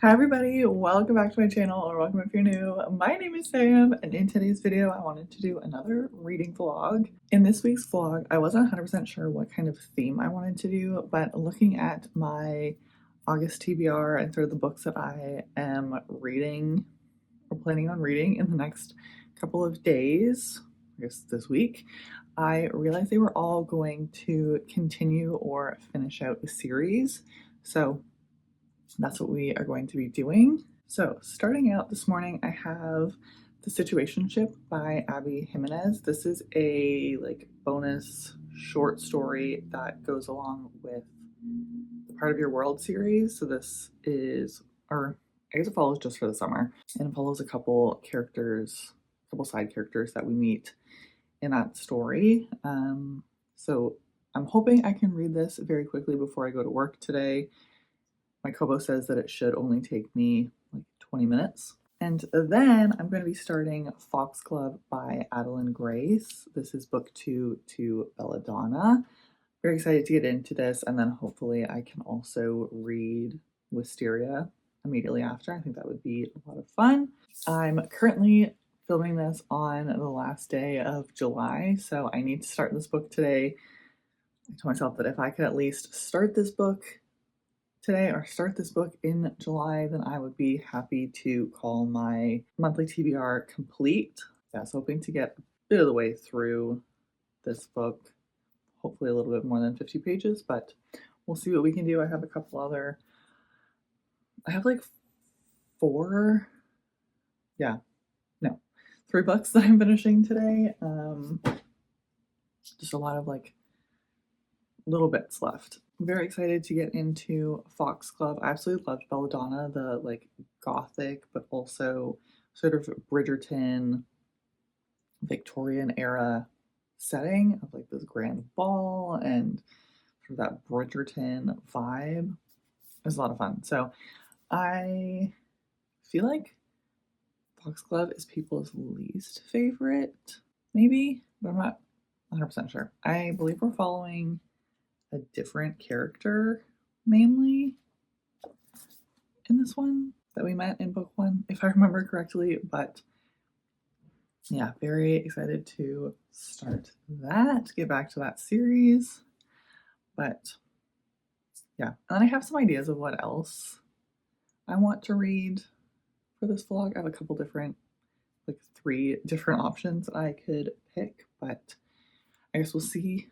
Hi everybody, welcome back to my channel, or welcome if you're new. My name is Sam, and in today's video I wanted to do another reading vlog. In this week's vlog, I wasn't 100% sure what kind of theme I wanted to do, but looking at my August TBR and sort of the books that I am reading or planning on reading in the next couple of days, I guess this week, I realized they were all going to continue or finish out a series. So that's what we are going to be doing. So starting out this morning, I have The Situationship by Abby Jimenez. This is a bonus short story that goes along with the Part of Your World series. So this is, or I guess it follows just for the summer, and it follows a couple characters, a couple side characters that we meet in that story. So I'm hoping I can read this very quickly before I go to work today. My Kobo says that it should only take me like 20 minutes. And then I'm going to be starting Foxglove by Adeline Grace. This is book 2 to Belladonna. Very excited to get into this, and then hopefully I can also read Wisteria immediately after. I think that would be a lot of fun. I'm currently filming this on the last day of July, so I need to start this book today. I told myself that if I could at least start this book today or start this book in July, then I would be happy to call my monthly TBR complete. Yeah, I was hoping to get a bit of the way through this book, hopefully a little bit more than 50 pages, but we'll see what we can do. I have a couple other, I have like three books that I'm finishing today. Just a lot of like little bits left. I'm very excited to get into Foxglove. I absolutely loved Belladonna, the like gothic but also sort of Bridgerton Victorian era setting of like this grand ball and sort of that Bridgerton vibe. It was a lot of fun. So I feel like Foxglove is people's least favorite, maybe, but I'm not 100% sure. I believe we're following a different character mainly in this one that we met in book 1, if I remember correctly. But yeah, very excited to start that, get back to that series. But yeah, and then I have some ideas of what else I want to read for this vlog. I have a couple different, like 3 different options I could pick, but I guess we'll see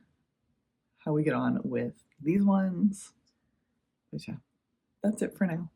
how we get on with these ones. But yeah, that's it for now.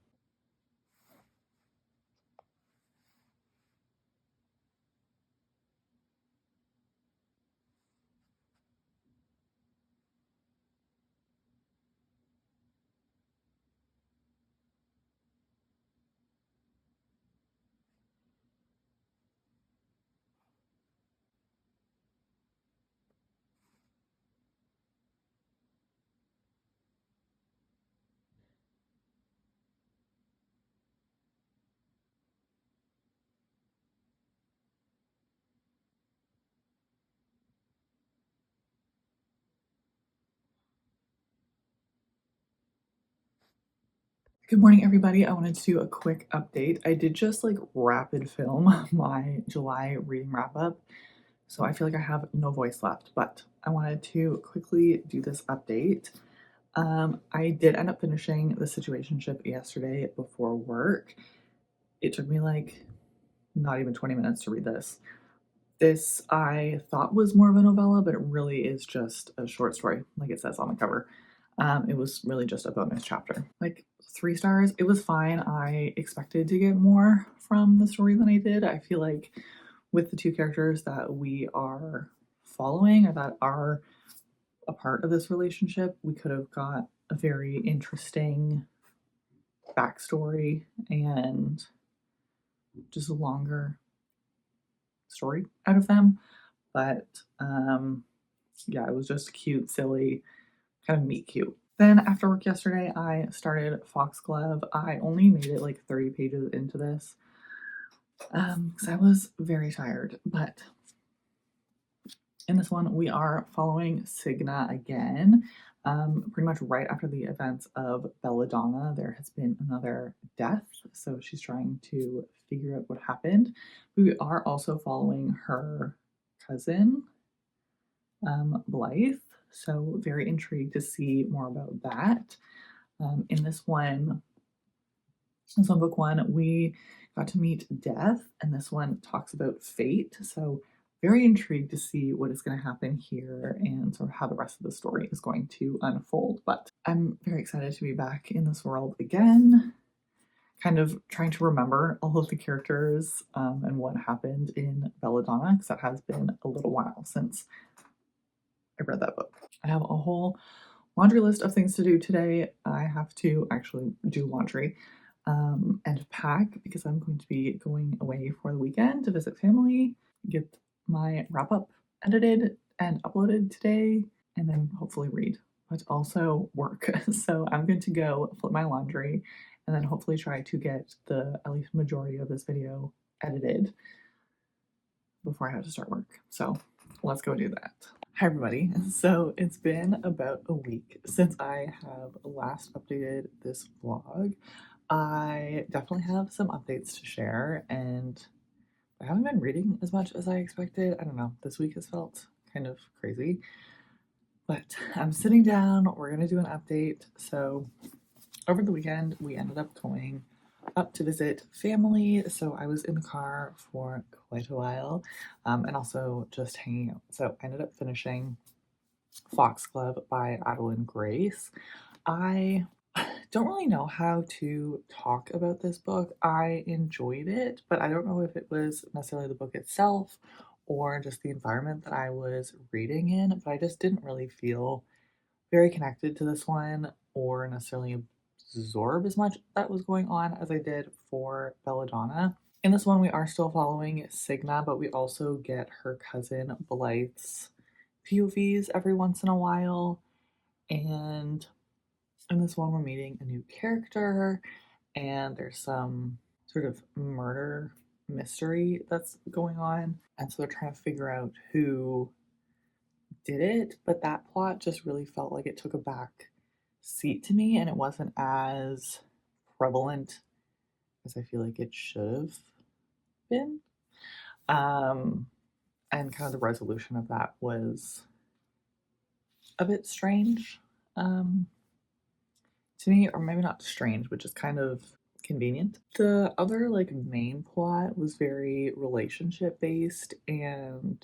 Good morning, everybody. I wanted to do a quick update. I did just like rapid film my July reading wrap up, so I feel like I have no voice left, but I wanted to quickly do this update. I did end up finishing The Situationship yesterday before work. It took me like not even 20 minutes to read this. This I thought was more of a novella, but it really is just a short story, like it says on the cover. It was really just a bonus chapter. Like 3 stars. It was fine. I expected to get more from the story than I did. I feel like with the 2 characters that we are following or that are a part of this relationship, we could have got a very interesting backstory and just a longer story out of them. But yeah, it was just cute, silly, kind of meet cute. Then after work yesterday, I started Foxglove. I only made it like 30 pages into this because I was very tired. But in this one, we are following Signa again. Pretty much right after the events of Belladonna, there has been another death, so she's trying to figure out what happened. We are also following her cousin, Blythe, so very intrigued to see more about that. In this one, book one, we got to meet death, and this one talks about fate. So, very intrigued to see what is going to happen here and sort of how the rest of the story is going to unfold. But I'm very excited to be back in this world again, kind of trying to remember all of the characters and what happened in Belladonna, because that has been a little while since I read that book. I have a whole laundry list of things to do today. I have to actually do laundry and pack because I'm going to be going away for the weekend to visit family, get my wrap up edited and uploaded today, and then hopefully read, but also work. So I'm going to go flip my laundry and then hopefully try to get the at least majority of this video edited before I have to start work. So let's go do that. Hi everybody. So it's been about a week since I have last updated this vlog. I definitely have some updates to share, and I haven't been reading as much as I expected. I don't know, this week has felt kind of crazy, but I'm sitting down, we're gonna do an update. So over the weekend, we ended up going up to visit family, so I was in the car for quite a while, and also just hanging out. So I ended up finishing Foxglove by Adeline Grace. I don't really know how to talk about this book. I enjoyed it, but I don't know if it was necessarily the book itself or just the environment that I was reading in, but I just didn't really feel very connected to this one or necessarily absorb as much that was going on as I did for Belladonna. In this one, we are still following Signa, but we also get her cousin Blythe's POVs every once in a while. And in this one, we're meeting a new character, and there's some sort of murder mystery that's going on. And so they're trying to figure out who did it, but that plot just really felt like it took a back seat to me, and it wasn't as prevalent as I feel like it should have been. And kind of the resolution of that was a bit strange to me, or maybe not strange, but just kind of convenient. The other like main plot was very relationship based, and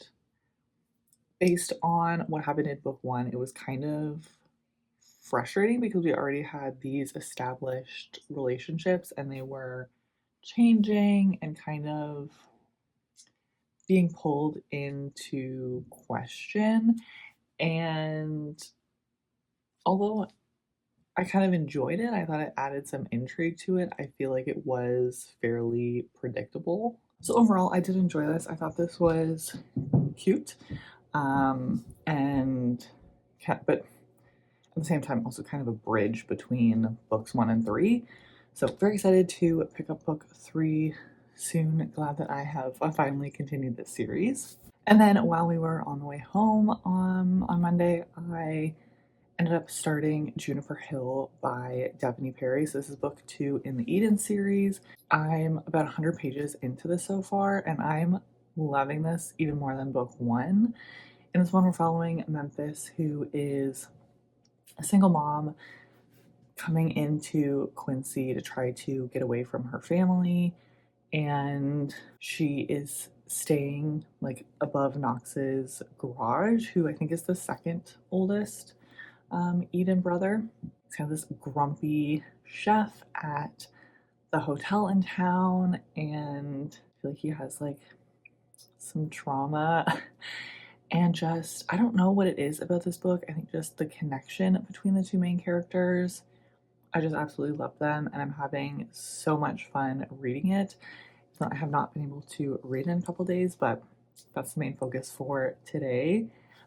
based on what happened in book one, it was kind of frustrating because we already had these established relationships and they were changing and kind of being pulled into question. And although I kind of enjoyed it, I thought it added some intrigue to it, I feel like it was fairly predictable. So overall, I did enjoy this. I thought this was cute, and but at the same time also kind of a bridge between books one and three. So very excited to pick up book three soon. Glad that I have finally continued this series. And then while we were on the way home on Monday, I ended up starting Juniper Hill by Daphne Perry. So this is book two in the Eden series. I'm about 100 pages into this so far, and I'm loving this even more than book one. In this one, we're following Memphis, who is a single mom coming into Quincy to try to get away from her family, and she is staying like above Knox's garage, who I think is the second oldest Eden brother. He's kind of this grumpy chef at the hotel in town, and I feel like he has like some trauma. And just, I don't know what it is about this book. I think just the connection between the two main characters, I just absolutely love them, and I'm having so much fun reading it. So I have not been able to read in a couple days, but that's the main focus for today.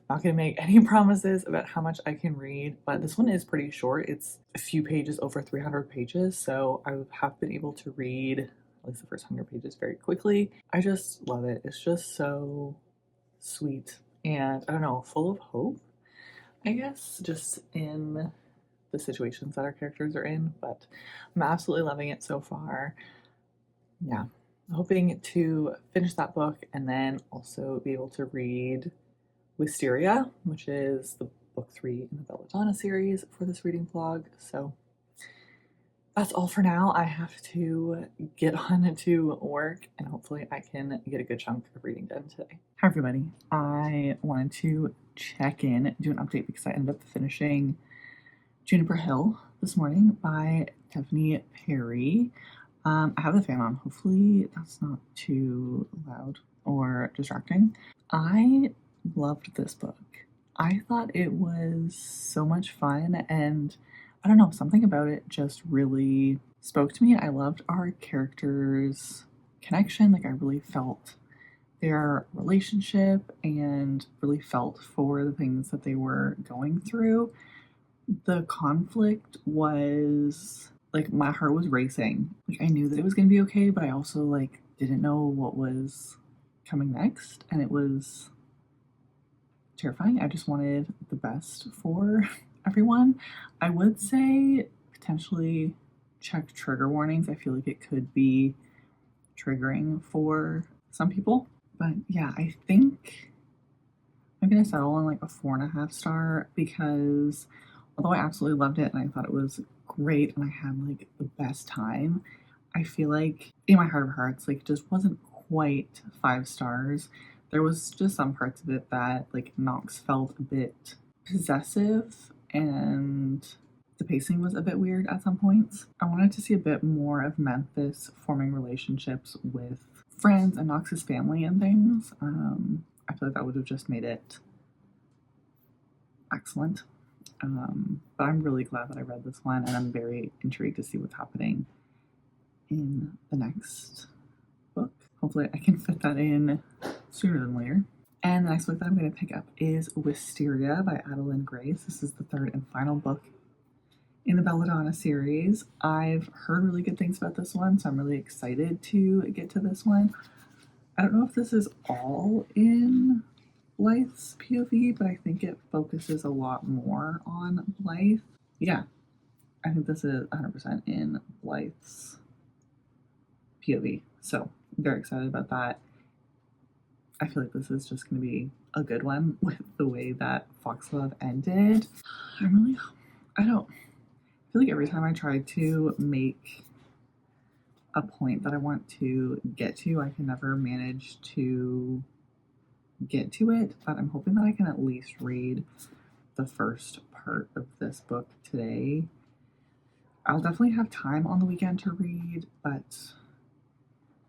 I'm not going to make any promises about how much I can read, but this one is pretty short. It's a few pages, over 300 pages, so I have been able to read at least the first 100 pages very quickly. I just love it. It's just so sweet and, I don't know, full of hope. I guess just in the situations that our characters are in, but I'm absolutely loving it so far. Yeah, hoping to finish that book and then also be able to read Wisteria, which is the book 3 in the Belladonna series for this reading vlog. So that's all for now. I have to get on to work and hopefully I can get a good chunk of reading done today. Hi everybody. I wanted to check in, do an update because I ended up finishing Juniper Hill this morning by Tiffany Perry. I have the fan on. Hopefully that's not too loud or distracting. I loved this book. I thought it was so much fun, and I don't know, something about it just really spoke to me. I loved our characters' connection. Like, I really felt their relationship and really felt for the things that they were going through. The conflict was like, my heart was racing. Like, I knew that it was going to be okay, but I also like didn't know what was coming next, and it was terrifying. I just wanted the best for everyone. I would say potentially check trigger warnings. I feel like it could be triggering for some people. But yeah, I think I'm gonna settle on like a 4.5 star because although I absolutely loved it and I thought it was great and I had like the best time, I feel like in my heart of hearts, like, just wasn't quite 5 stars. There was just some parts of it that like Knox felt a bit possessive and the pacing was a bit weird at some points. I wanted to see a bit more of Memphis forming relationships with friends and Knox's family and things. I feel like that would have just made it excellent. But I'm really glad that I read this one and I'm very intrigued to see what's happening in the next book. Hopefully I can fit that in sooner than later. And the next book that I'm going to pick up is Wisteria by Adeline Grace. This is the 3rd and final book in the Belladonna series. I've heard really good things about this one, so I'm really excited to get to this one. I don't know if this is all in Blythe's POV, but I think it focuses a lot more on Blythe. Yeah, I think this is 100% in Blythe's POV, so I'm very excited about that. I feel like this is just going to be a good one with the way that Foxglove ended. I feel like every time I try to make a point that I want to get to, I can never manage to get to it, but I'm hoping that I can at least read the first part of this book today. I'll definitely have time on the weekend to read, but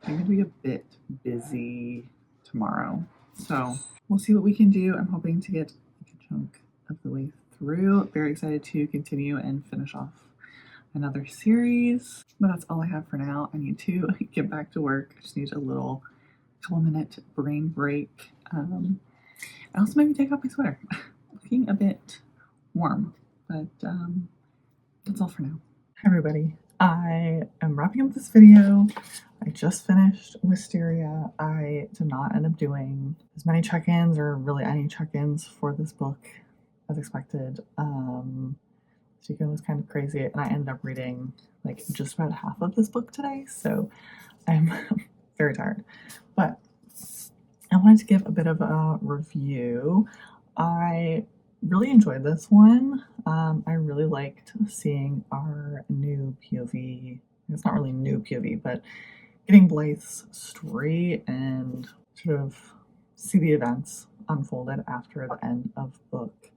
I'm going to be a bit busy tomorrow. So we'll see what we can do. I'm hoping to get a good chunk of the way through. Very excited to continue and finish off another series. But that's all I have for now. I need to get back to work. I just need a little couple-minute brain break. I also maybe take off my sweater. Looking a bit warm, but that's all for now. Hi everybody. I am wrapping up this video. I just finished Wisteria. I did not end up doing as many check-ins or really any check-ins for this book as expected. This weekend was kind of crazy and I ended up reading like just about half of this book today, so I'm very tired. But I wanted to give a bit of a review. I really enjoyed this one. I really liked seeing our new POV. It's not really new POV, but getting Blythe's story and sort of see the events unfolded after the end of book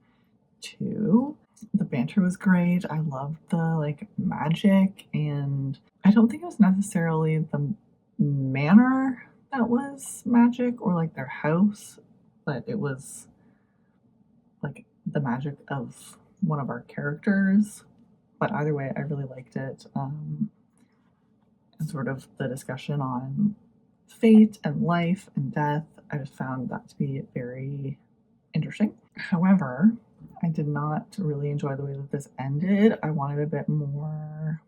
2. The banter was great. I loved the like magic, and I don't think it was necessarily the manor that was magic or like their house, but it was like the magic of one of our characters. But either way, I really liked it. And sort of the discussion on fate and life and death, I just found that to be very interesting. However, I did not really enjoy the way that this ended. I wanted a bit more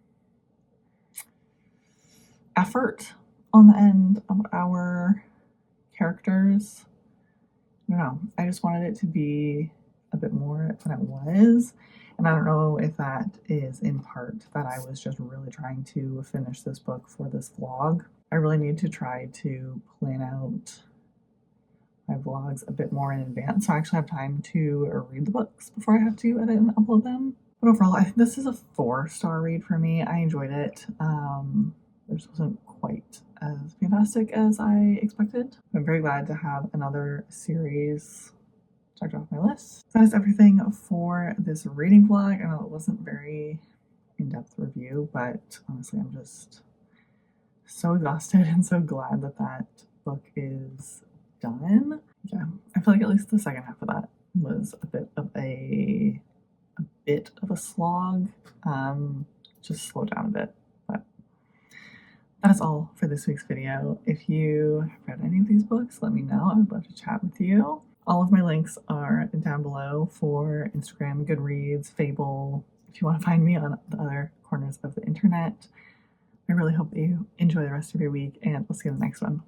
effort on the end of our characters. I don't know. I just wanted it to be a bit more than it was. And I don't know if that is in part that I was just really trying to finish this book for this vlog. I really need to try to plan out my vlogs a bit more in advance so I actually have time to read the books before I have to edit and upload them. But overall, I think this is a 4-star read for me. I enjoyed it. It just wasn't quite as fantastic as I expected. I'm very glad to have another series checked off my list. That is everything for this reading vlog. I know it wasn't very in-depth review, but honestly, I'm just so exhausted and so glad that that book is done. Yeah, I feel like at least the second half of that was a bit of a slog. Just slow down a bit. But that is all for this week's video. If you have read any of these books, let me know. I would love to chat with you. All of my links are down below for Instagram, Goodreads, Fable, if you want to find me on the other corners of the internet. I really hope that you enjoy the rest of your week, and we'll see you in the next one.